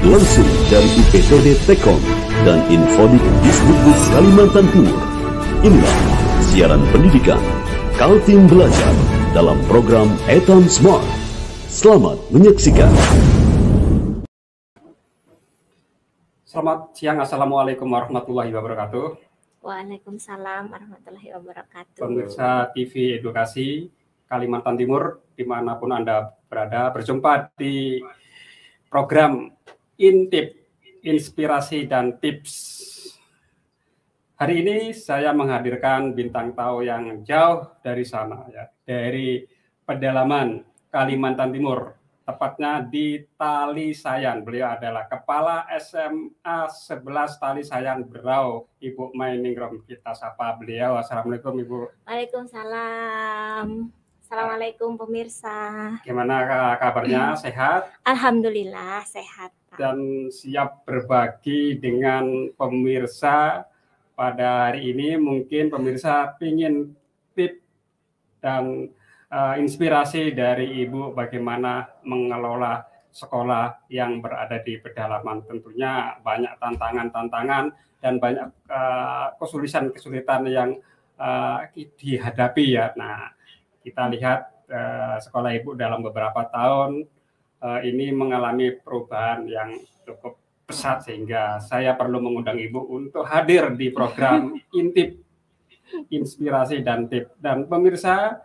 Langsung dari UPTD Tekom dan Infodik Disdikbud Kalimantan Timur. Inilah siaran pendidikan Kaltim Belajar dalam program Etam Smart. Selamat menyaksikan. Selamat siang, Assalamualaikum warahmatullahi wabarakatuh. Waalaikumsalam warahmatullahi wabarakatuh. Pemirsa TV Edukasi Kalimantan Timur, dimanapun Anda berada, berjumpa di program Intip, Inspirasi dan Tips. Hari ini saya menghadirkan bintang tamu yang jauh dari sana, ya, dari pedalaman Kalimantan Timur, tepatnya di Talisayan. Beliau adalah Kepala SMA 11 Talisayan Berau, Ibu Mainingrum. Kita sapa beliau. Assalamualaikum, Ibu. Waalaikumsalam. Assalamualaikum pemirsa. Gimana kabarnya? Sehat? Alhamdulillah sehat, Pak. Dan siap berbagi dengan pemirsa pada hari ini. Mungkin pemirsa ingin tips dan inspirasi dari Ibu bagaimana mengelola sekolah yang berada di pedalaman. Tentunya banyak tantangan-tantangan dan banyak kesulitan-kesulitan yang dihadapi, ya. Nah, kita lihat sekolah Ibu dalam beberapa tahun ini mengalami perubahan yang cukup pesat, sehingga saya perlu mengundang Ibu untuk hadir di program Intip, Inspirasi dan Tips. Dan pemirsa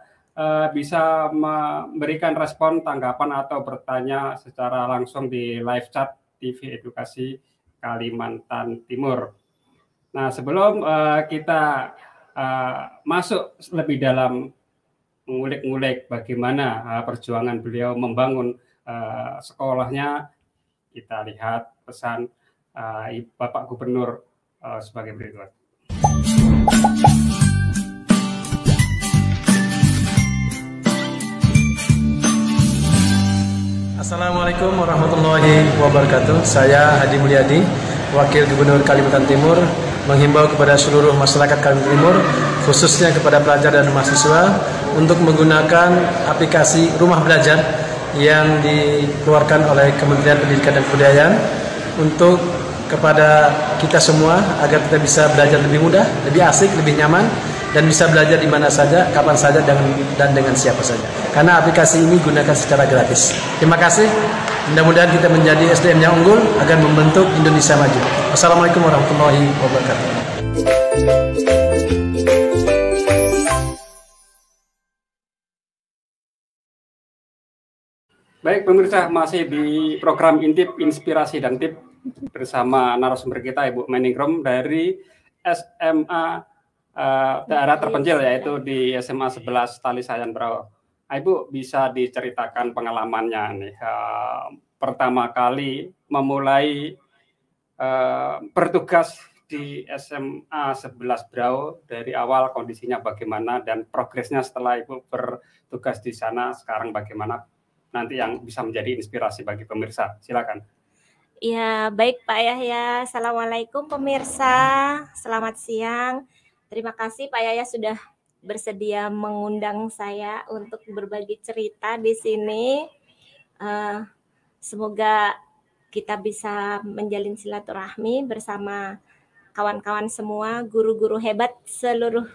bisa memberikan respon, tanggapan, atau bertanya secara langsung di live chat TV Edukasi Kalimantan Timur. Nah, sebelum kita masuk lebih dalam mengulik-ngulik bagaimana perjuangan beliau membangun sekolahnya, kita lihat pesan Bapak Gubernur sebagai berikut. Assalamualaikum warahmatullahi wabarakatuh. Saya Hadi Mulyadi, Wakil Gubernur Kalimantan Timur, menghimbau kepada seluruh masyarakat Kalimantan Timur, khususnya kepada pelajar dan mahasiswa, untuk menggunakan aplikasi Rumah Belajar yang dikeluarkan oleh Kementerian Pendidikan dan Kebudayaan untuk kepada kita semua agar kita bisa belajar lebih mudah, lebih asik, lebih nyaman, dan bisa belajar di mana saja, kapan saja, dan dengan siapa saja. Karena aplikasi ini gunakan secara gratis. Terima kasih. Mudah-mudahan kita menjadi SDM yang unggul agar membentuk Indonesia maju. Wassalamualaikum warahmatullahi wabarakatuh. Baik pemirsa, masih di program Intip, Inspirasi dan Tips bersama narasumber kita Ibu Mainingrum dari SMA daerah terpencil, yaitu di SMA 11 Talisayan Berau. Ibu bisa diceritakan pengalamannya nih, pertama kali memulai bertugas di SMA 11 Berau, dari awal kondisinya bagaimana dan progresnya setelah Ibu bertugas di sana sekarang bagaimana, nanti yang bisa menjadi inspirasi bagi pemirsa. Silakan. Ya, baik Pak Yahya. Assalamualaikum pemirsa. Selamat siang. Terima kasih Pak Yahya sudah bersedia mengundang saya untuk berbagi cerita di sini. Semoga kita bisa menjalin silaturahmi bersama kawan-kawan semua, guru-guru hebat seluruh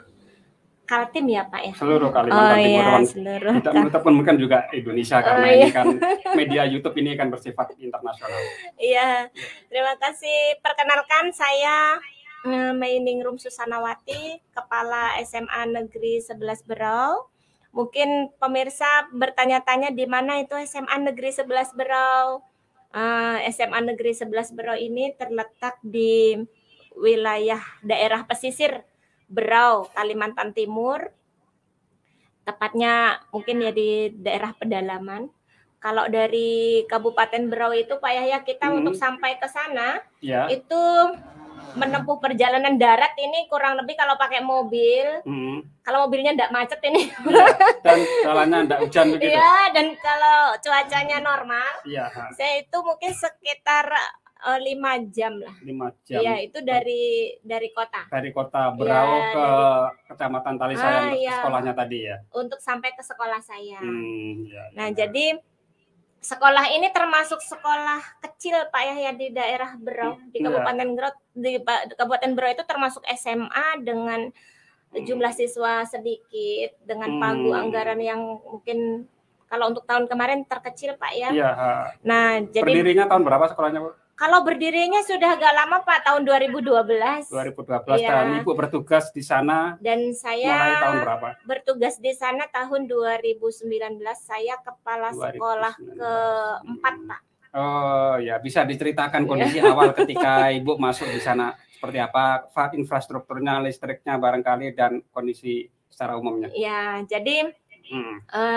Kaltim, ya Pak ya. Seluruh Kalimantan Timur, ya, seluruh. Tidak menutup kemungkinan juga Indonesia, karena ini kan media YouTube ini kan bersifat internasional. Iya, terima kasih. Perkenalkan, saya Mainingrum Susanawati, Kepala SMA Negeri 11 Berau. Mungkin pemirsa bertanya-tanya di mana itu SMA Negeri 11 Berau. SMA Negeri 11 Berau ini terletak di wilayah daerah pesisir Berau, Kalimantan Timur. Tepatnya mungkin ya di daerah pedalaman. Kalau dari Kabupaten Berau itu Pak Yahya, kita untuk sampai ke sana itu menempuh perjalanan darat ini kurang lebih kalau pakai mobil. Kalau mobilnya enggak macet ini. Dan jalannya enggak hujan begitu. Iya, dan kalau cuacanya normal, saya itu mungkin sekitar 5 jam lah. 5 jam. Iya, itu dari kota. Dari kota Berau ke Kecamatan Talisayan, sekolahnya tadi ya. Untuk sampai ke sekolah saya. Ya, nah, jadi sekolah ini termasuk sekolah kecil Pak ya di daerah Berau, di Kabupaten Berau. Di Kabupaten Berau itu termasuk SMA dengan jumlah siswa sedikit, dengan pagu anggaran yang mungkin kalau untuk tahun kemarin terkecil Pak ya. Iya. Nah, jadi berdirinya tahun berapa sekolahnya, Bu? Kalau berdirinya sudah agak lama Pak, tahun 2012. 2012 ya. Dan Ibu bertugas di sana. Dan saya mulai tahun berapa? Bertugas di sana tahun 2019. Saya kepala 2019. Sekolah keempat Pak. Oh ya, bisa diceritakan kondisi awal ketika Ibu masuk di sana seperti apa, infrastrukturnya, listriknya barangkali, dan kondisi secara umumnya. Ya, jadi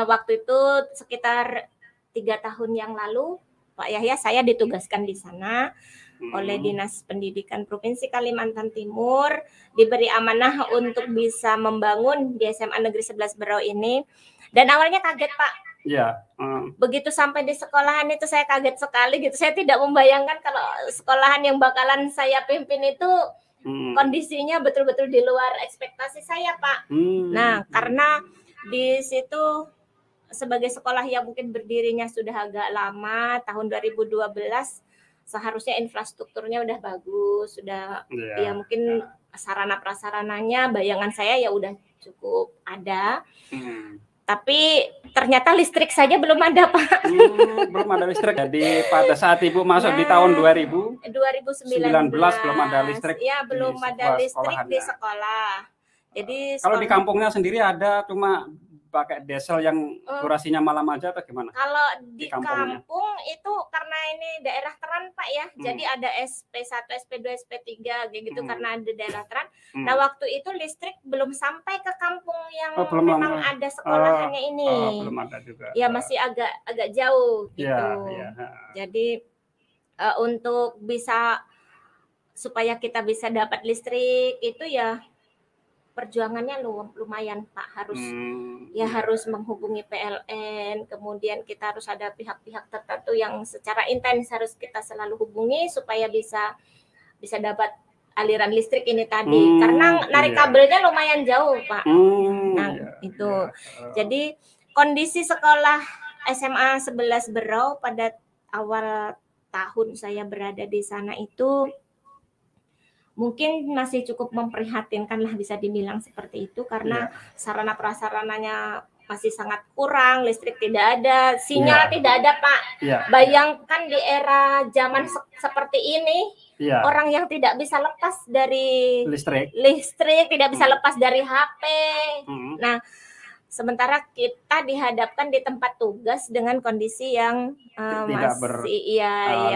waktu itu sekitar 3 tahun yang lalu Pak Yahya, saya ditugaskan di sana oleh Dinas Pendidikan Provinsi Kalimantan Timur, diberi amanah untuk bisa membangun di SMA Negeri 11 Berau ini. Dan awalnya kaget Pak. Iya. Begitu sampai di sekolahan itu saya kaget sekali gitu. Saya tidak membayangkan kalau sekolahan yang bakalan saya pimpin itu kondisinya betul-betul di luar ekspektasi saya Pak. Nah, karena di situ sebagai sekolah yang mungkin berdirinya sudah agak lama, tahun 2012, seharusnya infrastrukturnya udah bagus, sudah ya mungkin sarana prasarananya, bayangan saya ya udah cukup ada. Tapi ternyata listrik saja belum ada Pak. Belum ada listrik. Jadi pada saat Ibu masuk di tahun 2019 belum ada listrik. Ya, belum ada listrik di sekolah. Jadi kalau di kampungnya sendiri ada, cuma pakai diesel yang durasinya malam aja atau gimana? Kalau di kampung itu karena ini daerah teran Pak ya, jadi ada SP1, SP2, SP3 kayak gitu karena ada daerah teran. Nah, waktu itu listrik belum sampai ke kampung yang memang ada sekolahannya ini. Belum ada juga. Ya masih agak jauh gitu. Jadi untuk bisa supaya kita bisa dapat listrik itu ya perjuangannya lumayan Pak, harus menghubungi PLN, kemudian kita harus ada pihak-pihak tertentu yang secara intens harus kita selalu hubungi supaya bisa dapat aliran listrik ini tadi, karena narik kabelnya lumayan jauh Pak. Itu. Jadi kondisi sekolah SMA 11 Berau pada awal tahun saya berada di sana itu mungkin masih cukup memprihatinkan lah, bisa dibilang seperti itu, karena sarana prasarananya masih sangat kurang, listrik tidak ada, sinyal tidak ada Pak. Bayangkan di era zaman seperti ini, orang yang tidak bisa lepas dari listrik tidak bisa lepas dari HP. Nah, sementara kita dihadapkan di tempat tugas dengan kondisi yang tidak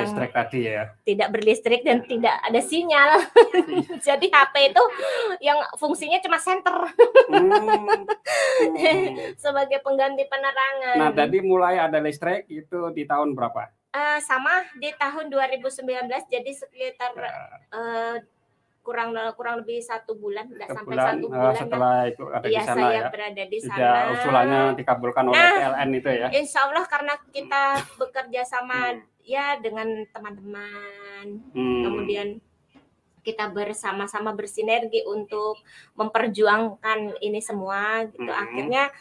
listrik tadi ya. Tidak berlistrik dan tidak ada sinyal. Jadi HP itu yang fungsinya cuma senter. Sebagai pengganti penerangan. Nah, tadi mulai ada listrik itu di tahun berapa? Sama di tahun 2019, jadi sekitar kurang lebih 1 bulan, tidak sampai 1 bulan setelah itu ada di sana saya ya. berada di sana. Sudah usulannya dikabulkan oleh PLN itu ya. Insya Allah karena kita bekerja sama ya dengan teman-teman, kemudian kita bersama-sama bersinergi untuk memperjuangkan ini semua gitu. Akhirnya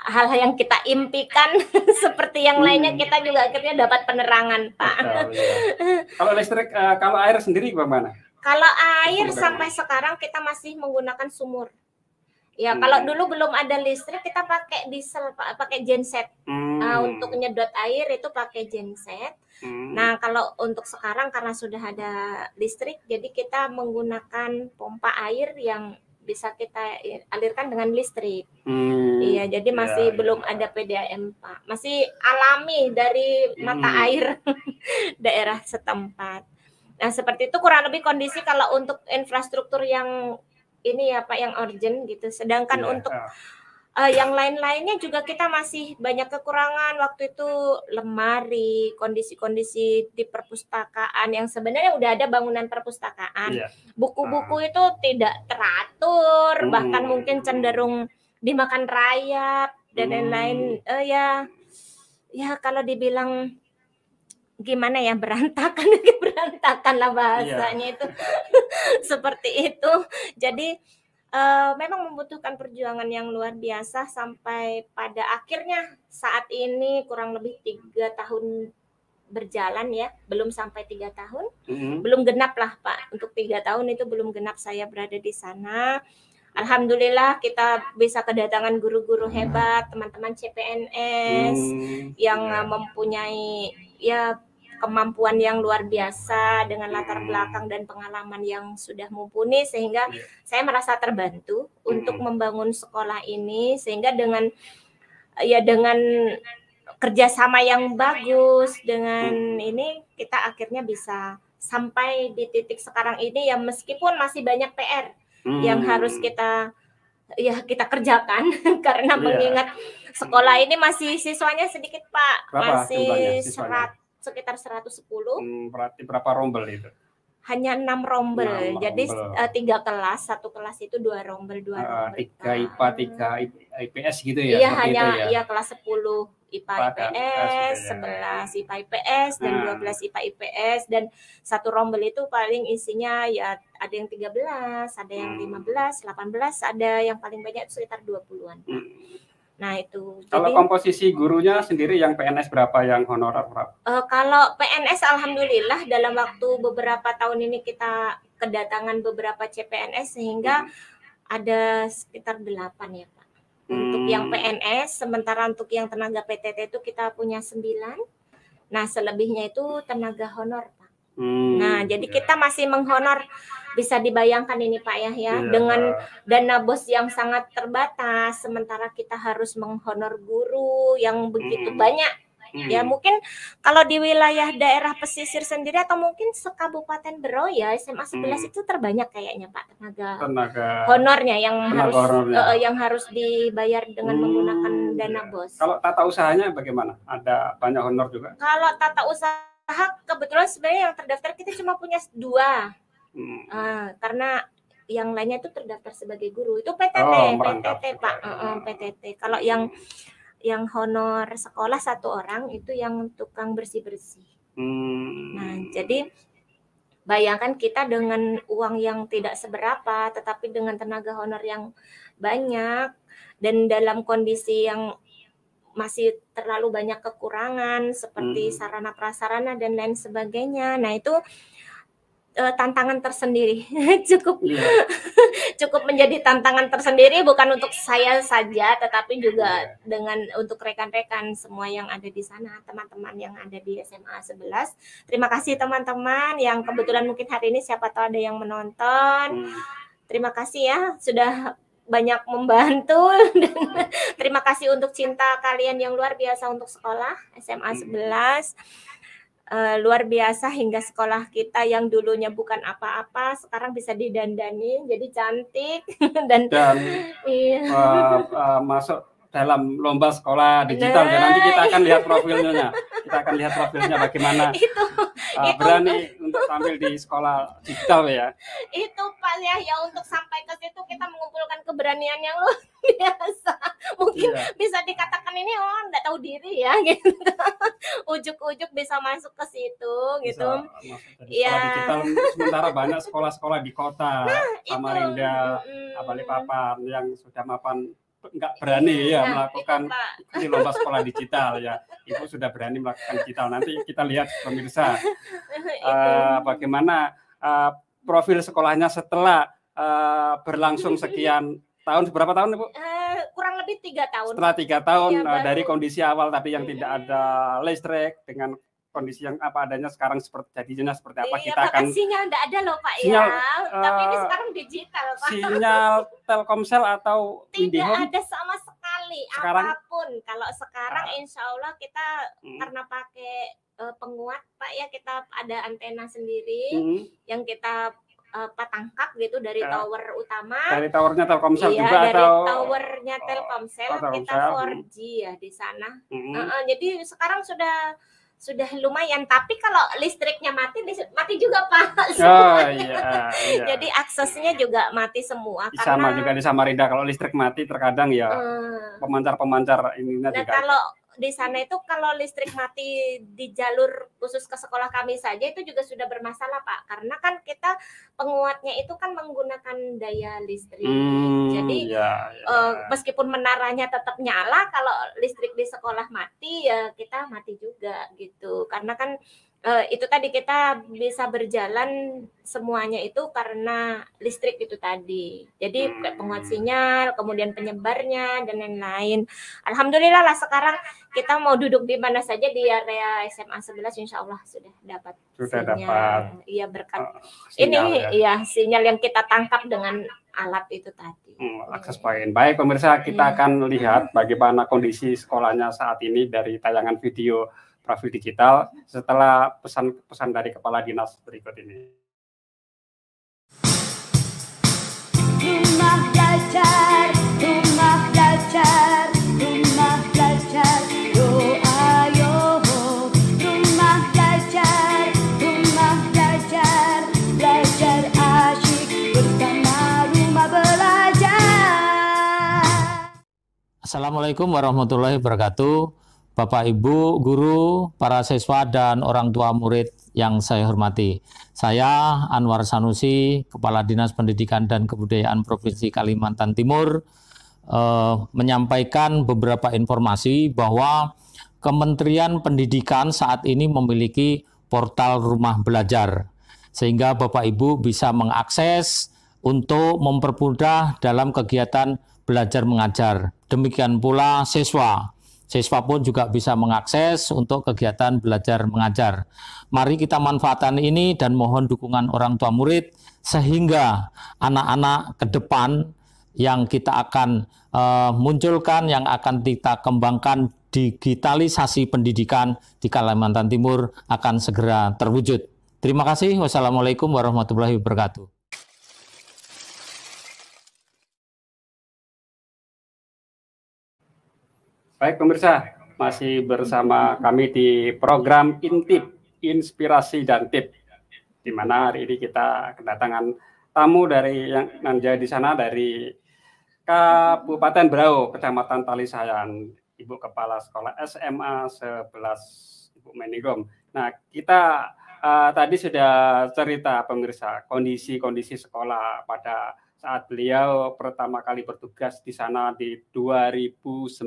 hal-hal yang kita impikan seperti yang lainnya kita juga akhirnya dapat penerangan Pak. Kalau listrik, kalau air sendiri bagaimana? Kalau air sampai sekarang kita masih menggunakan sumur. Ya, kalau dulu belum ada listrik kita pakai diesel Pak, pakai genset. Untuk nyedot air itu pakai genset. Nah, kalau untuk sekarang karena sudah ada listrik, jadi kita menggunakan pompa air yang bisa kita alirkan dengan listrik. Iya, jadi masih belum ada PDAM Pak. Masih alami dari mata air daerah setempat. Nah, seperti itu kurang lebih kondisi kalau untuk infrastruktur yang ini ya Pak, yang urgent gitu. Sedangkan untuk yang lain-lainnya juga kita masih banyak kekurangan. Waktu itu lemari, kondisi-kondisi di perpustakaan yang sebenarnya udah ada bangunan perpustakaan. Buku-buku itu tidak teratur, bahkan mungkin cenderung dimakan rayap dan lain-lain. Ya kalau dibilang gimana ya, berantakan lah bahasanya itu. Seperti itu. Jadi memang membutuhkan perjuangan yang luar biasa sampai pada akhirnya saat ini kurang lebih 3 tahun berjalan ya, belum sampai 3 tahun, belum genap lah Pak, untuk 3 tahun itu belum genap saya berada di sana. Alhamdulillah kita bisa kedatangan guru-guru hebat, teman-teman CPNS yang mempunyai ya kemampuan yang luar biasa dengan latar belakang dan pengalaman yang sudah mumpuni, sehingga saya merasa terbantu untuk membangun sekolah ini, sehingga dengan kerjasama yang bagus dengan ini kita akhirnya bisa sampai di titik sekarang ini ya, meskipun masih banyak PR yang harus kita kerjakan karena mengingat sekolah ini masih siswanya sedikit Pak. Berapa masih sekitar 110. Berarti berapa rombel itu? Hanya 6 rombel. Jadi 3 kelas, satu kelas itu 2 rombel, 2 rombel. 3 IPA, 3 IPS gitu ya? Iya, hanya ya kelas 10 IPA IPS, 11 IPA IPS, dan 12 IPA IPS, dan satu rombel itu paling isinya ya ada yang 13, ada yang 15, 18, ada yang paling banyak itu sekitar 20-an. Nah itu. Kalau jadi, komposisi gurunya sendiri yang PNS berapa, yang honorer berapa? Kalau PNS alhamdulillah dalam waktu beberapa tahun ini kita kedatangan beberapa CPNS sehingga ada sekitar 8 ya Pak. Untuk yang PNS, sementara untuk yang tenaga PTT itu kita punya 9. Nah selebihnya itu tenaga honor Pak. Nah jadi kita masih menghonor, bisa dibayangkan ini Pak ya, dengan dana BOS yang sangat terbatas, sementara kita harus menghonor guru yang begitu banyak. Ya mungkin kalau di wilayah daerah pesisir sendiri atau mungkin sekabupaten Berau ya, SMA 11 itu terbanyak kayaknya Pak tenaga honornya yang harus dibayar dengan menggunakan dana BOS. Kalau tata usahanya bagaimana? Ada banyak honor juga? Kalau tata usaha kebetulan sebenarnya yang terdaftar kita cuma punya 2. Karena yang lainnya itu terdaftar sebagai guru. Itu PTT Pak. PTT. Kalau yang honor sekolah 1 orang itu yang tukang bersih-bersih. Nah, jadi bayangkan kita dengan uang yang tidak seberapa, tetapi dengan tenaga honor yang banyak dan dalam kondisi yang masih terlalu banyak kekurangan seperti sarana prasarana dan lain sebagainya. Nah, itu tantangan tersendiri. cukup menjadi tantangan tersendiri, bukan untuk saya saja tetapi juga dengan untuk rekan-rekan semua yang ada di sana, teman-teman yang ada di SMA 11. Terima kasih teman-teman yang kebetulan mungkin hari ini siapa tahu ada yang menonton. Terima kasih ya sudah banyak membantu dan terima kasih untuk cinta kalian yang luar biasa untuk sekolah SMA 11. Luar biasa hingga sekolah kita yang dulunya bukan apa-apa sekarang bisa didandani jadi cantik dan masuk dalam lomba sekolah digital. Ya, nanti kita akan lihat profilnya. Bagaimana berani untuk tampil di sekolah digital ya. Itu Pak ya untuk sampai ke situ kita mengumpulkan keberanian yang luar biasa. Mungkin bisa dikatakan ini enggak tahu diri ya gitu. Ujuk-ujuk bisa masuk ke situ gitu. Ya. Digital sementara banyak sekolah-sekolah di kota Samarinda, Balikpapan yang sudah mapan enggak berani melakukan di lomba sekolah digital ya. Ibu sudah berani melakukan digital. Nanti kita lihat pemirsa bagaimana profil sekolahnya setelah berlangsung sekian tahun. Berapa tahun Ibu? Kurang lebih 3 tahun. Setelah 3 tahun dari kondisi awal tadi yang tidak ada listrik dengan kondisi yang apa adanya, sekarang jadinya seperti apa kita akan sinyal enggak ada loh Pak ya. Tapi ini sekarang digital Pak. Sinyal Telkomsel atau IndiHome tidak ada sama sekali sekarang, apapun. Kalau sekarang insya Allah kita karena pakai penguat Pak ya, kita ada antena sendiri yang kita tangkap gitu dari tower utama. Dari towernya Telkomsel juga dari atau towernya Telkomsel kita 4G ya di sana. Jadi sekarang sudah lumayan, tapi kalau listriknya mati juga Pak. Iya. Jadi aksesnya juga mati semua. Sama juga di Samarinda kalau listrik mati terkadang ya pemancar ininya juga. Kalau di sana itu kalau listrik mati di jalur khusus ke sekolah kami saja itu juga sudah bermasalah Pak, karena kan kita penguatnya itu kan menggunakan daya listrik. Jadi meskipun menaranya tetap nyala, kalau listrik di sekolah mati ya kita mati juga gitu, karena kan itu tadi kita bisa berjalan semuanya itu karena listrik itu tadi. Jadi penguat sinyal, kemudian penyebarnya dan lain-lain. Alhamdulillah lah sekarang kita mau duduk di mana saja di area SMA 11 insya Allah sudah dapat sinyal. Iya berkat sinyal, sinyal yang kita tangkap dengan alat itu tadi. Akses point. Baik pemirsa, kita akan lihat bagaimana kondisi sekolahnya saat ini dari tayangan video Profil Digital setelah pesan-pesan dari Kepala Dinas berikut ini. Rumah belajar, rumah belajar, rumah belajar, doa yoho. Rumah belajar, belajar asyik bersama rumah belajar. Assalamualaikum warahmatullahi wabarakatuh. Bapak, Ibu, guru, para siswa, dan orang tua murid yang saya hormati. Saya Anwar Sanusi, Kepala Dinas Pendidikan dan Kebudayaan Provinsi Kalimantan Timur, menyampaikan beberapa informasi bahwa Kementerian Pendidikan saat ini memiliki portal Rumah Belajar, sehingga Bapak Ibu bisa mengakses untuk mempermudah dalam kegiatan belajar mengajar. Demikian pula siswa pun juga bisa mengakses untuk kegiatan belajar mengajar. Mari kita manfaatkan ini dan mohon dukungan orang tua murid sehingga anak-anak ke depan yang kita akan munculkan, yang akan kita kembangkan, digitalisasi pendidikan di Kalimantan Timur akan segera terwujud. Terima kasih. Wassalamualaikum warahmatullahi wabarakatuh. Baik pemirsa, masih bersama kami di program Intip, Inspirasi dan Tip, di mana hari ini kita kedatangan tamu dari yang jadi di sana dari Kabupaten Berau, Kecamatan Talisayan, Ibu Kepala Sekolah SMA 11, Ibu Menigrom. Nah, kita tadi sudah cerita pemirsa kondisi sekolah pada saat beliau pertama kali bertugas di sana di 2019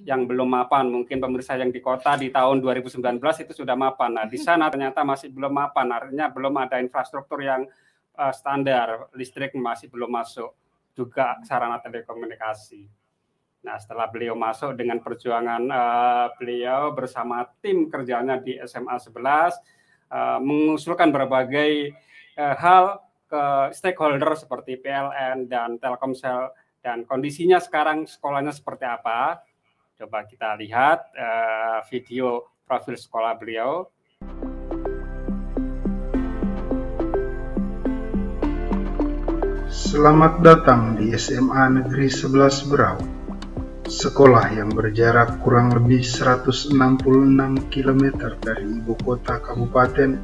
yang belum mapan. Mungkin pemirsa yang di kota di tahun 2019 itu sudah mapan. Nah, di sana ternyata masih belum mapan, artinya belum ada infrastruktur yang standar, listrik masih belum masuk, juga sarana telekomunikasi. Nah, setelah beliau masuk dengan perjuangan beliau bersama tim kerjanya di SMA 11 mengusulkan berbagai hal ke stakeholder seperti PLN dan Telkomsel, dan kondisinya sekarang sekolahnya seperti apa. Coba kita lihat video profil sekolah beliau. Selamat datang di SMA Negeri 11 Berau, sekolah yang berjarak kurang lebih 166 km dari ibu kota kabupaten,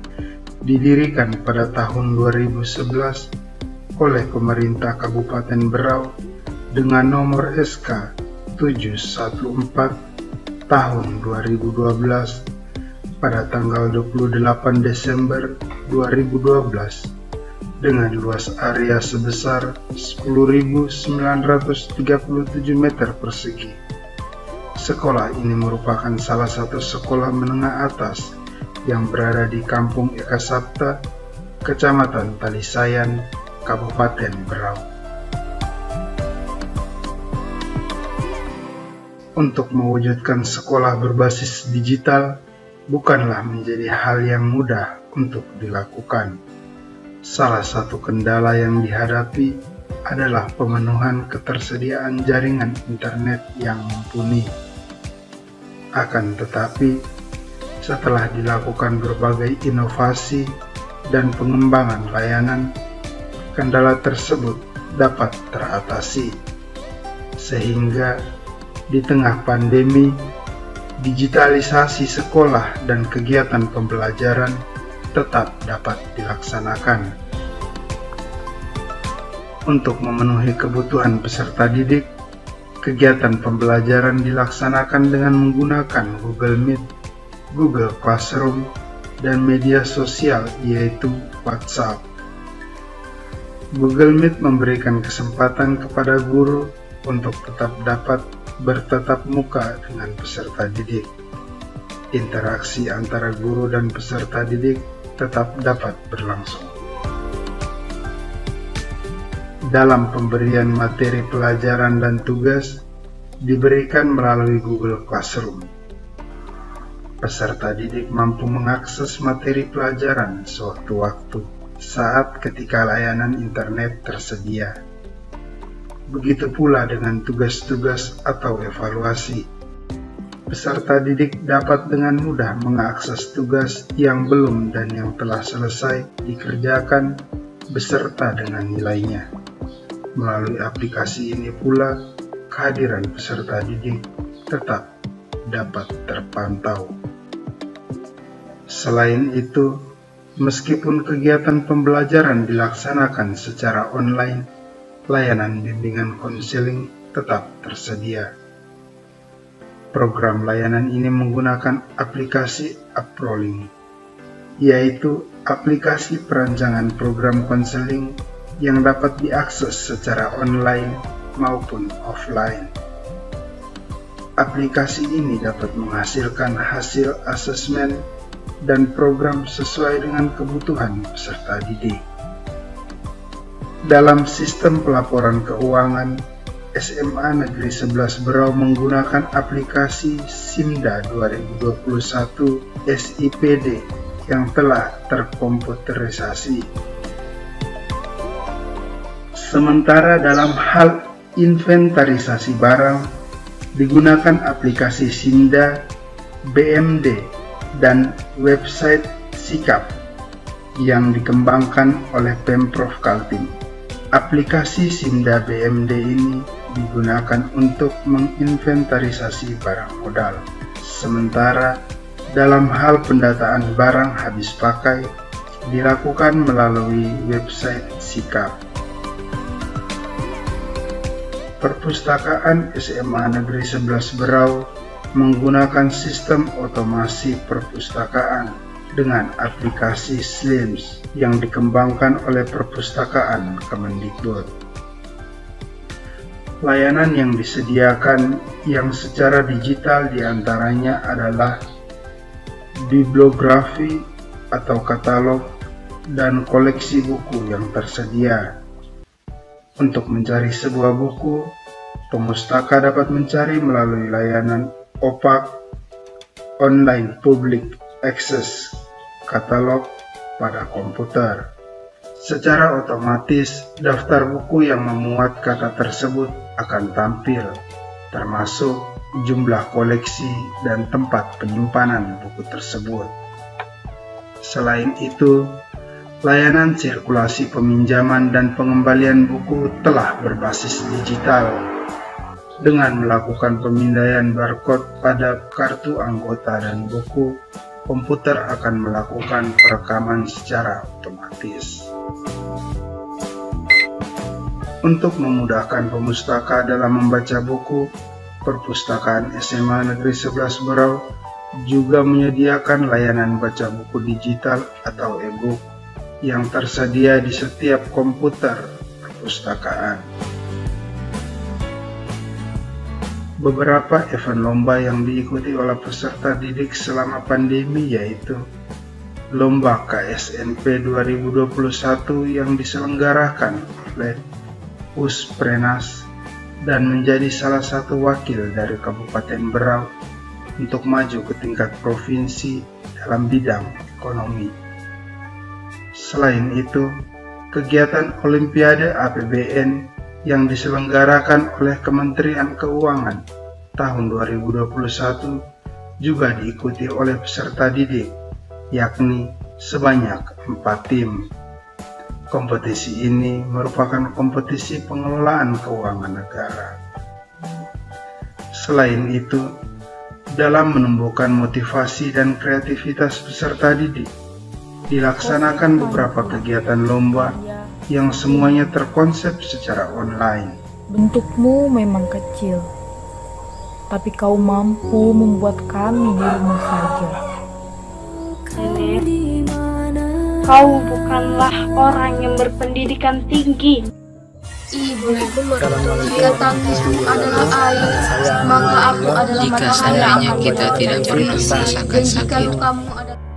didirikan pada tahun 2011 oleh pemerintah Kabupaten Berau dengan nomor SK 714 tahun 2012 pada tanggal 28 Desember 2012 dengan luas area sebesar 10.937 meter persegi. Sekolah ini merupakan salah satu sekolah menengah atas yang berada di Kampung Eka Sapta, Kecamatan Talisayan, Kabupaten Berau. Untuk mewujudkan sekolah berbasis digital bukanlah menjadi hal yang mudah untuk dilakukan. Salah satu kendala yang dihadapi adalah pemenuhan ketersediaan jaringan internet yang mumpuni. Akan tetapi, setelah dilakukan berbagai inovasi dan pengembangan layanan, kendala tersebut dapat teratasi, sehingga di tengah pandemi, digitalisasi sekolah dan kegiatan pembelajaran tetap dapat dilaksanakan. Untuk memenuhi kebutuhan peserta didik, Kegiatan pembelajaran dilaksanakan dengan menggunakan Google Meet, Google Classroom, dan media sosial yaitu WhatsApp. Google Meet memberikan kesempatan kepada guru untuk tetap dapat bertatap muka dengan peserta didik. Interaksi antara guru dan peserta didik tetap dapat berlangsung. Dalam pemberian materi pelajaran dan tugas diberikan melalui Google Classroom. Peserta didik mampu mengakses materi pelajaran sewaktu-waktu saat ketika layanan internet tersedia. Begitu pula dengan tugas-tugas atau evaluasi. Peserta didik dapat dengan mudah mengakses tugas yang belum dan yang telah selesai dikerjakan beserta dengan nilainya. Melalui aplikasi ini pula, kehadiran peserta didik tetap dapat terpantau. Selain itu, meskipun kegiatan pembelajaran dilaksanakan secara online, layanan bimbingan konseling tetap tersedia. Program layanan ini menggunakan aplikasi Uplink, yaitu aplikasi perancangan program konseling yang dapat diakses secara online maupun offline. Aplikasi ini dapat menghasilkan hasil asesmen dan program sesuai dengan kebutuhan peserta didik. Dalam sistem pelaporan keuangan, SMA Negeri 11 Berau menggunakan aplikasi SIMDA 2021 SIPD yang telah terkomputerisasi. Sementara dalam hal inventarisasi barang, digunakan aplikasi SIMDA, BMD, dan website Sikap yang dikembangkan oleh Pemprov Kaltim. Aplikasi SIMDA BMD ini digunakan untuk menginventarisasi barang modal. Sementara dalam hal pendataan barang habis pakai dilakukan melalui website Sikap. Perpustakaan SMA Negeri 11 Berau menggunakan sistem otomasi perpustakaan dengan aplikasi SLIMS yang dikembangkan oleh Perpustakaan Kemendikbud. Layanan yang disediakan yang secara digital diantaranya adalah bibliografi atau katalog dan koleksi buku yang tersedia. Untuk mencari sebuah buku, pemustaka dapat mencari melalui layanan OPAK Online Public Access Katalog pada komputer. Secara otomatis, daftar buku yang memuat kata tersebut akan tampil, termasuk jumlah koleksi dan tempat penyimpanan buku tersebut. Selain itu, layanan sirkulasi peminjaman dan pengembalian buku telah berbasis digital. Dengan melakukan pemindaian barcode pada kartu anggota dan buku, komputer akan melakukan perekaman secara otomatis. Untuk memudahkan pemustaka dalam membaca buku, Perpustakaan SMA Negeri 11 Berau juga menyediakan layanan baca buku digital atau e-book yang tersedia di setiap komputer perpustakaan. Beberapa event lomba yang diikuti oleh peserta didik selama pandemi yaitu Lomba KSNP 2021 yang diselenggarakan oleh Pusprenas dan menjadi salah satu wakil dari Kabupaten Berau untuk maju ke tingkat provinsi dalam bidang ekonomi. Selain itu, kegiatan Olimpiade APBN yang diselenggarakan oleh Kementerian Keuangan tahun 2021 juga diikuti oleh peserta didik, yakni sebanyak 4 tim. Kompetisi ini merupakan kompetisi pengelolaan keuangan negara. Selain itu, dalam menumbuhkan motivasi dan kreativitas peserta didik, dilaksanakan beberapa kegiatan lomba yang semuanya terkonsep secara online. Bentukmu memang kecil, tapi kau mampu membuat kami di rumah saja. Nenek, kau bukanlah orang yang berpendidikan tinggi. Ibu, jika tangismu adalah air, maka aku adalah jika seandainya kita tidak pernah merasakan sakit, kamu adalah...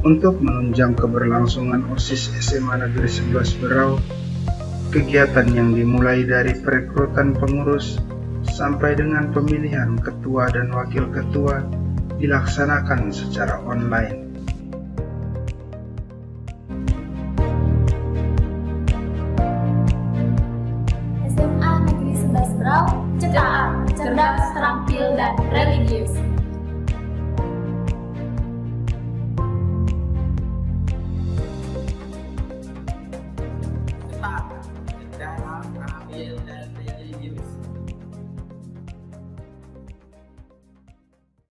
Untuk menunjang keberlangsungan OSIS SMA Negeri 11 Berau, kegiatan yang dimulai dari perekrutan pengurus sampai dengan pemilihan ketua dan wakil ketua dilaksanakan secara online. SMA Negeri 11 Berau, cetak, cerdas, terampil, dan religius. terampil dan religius.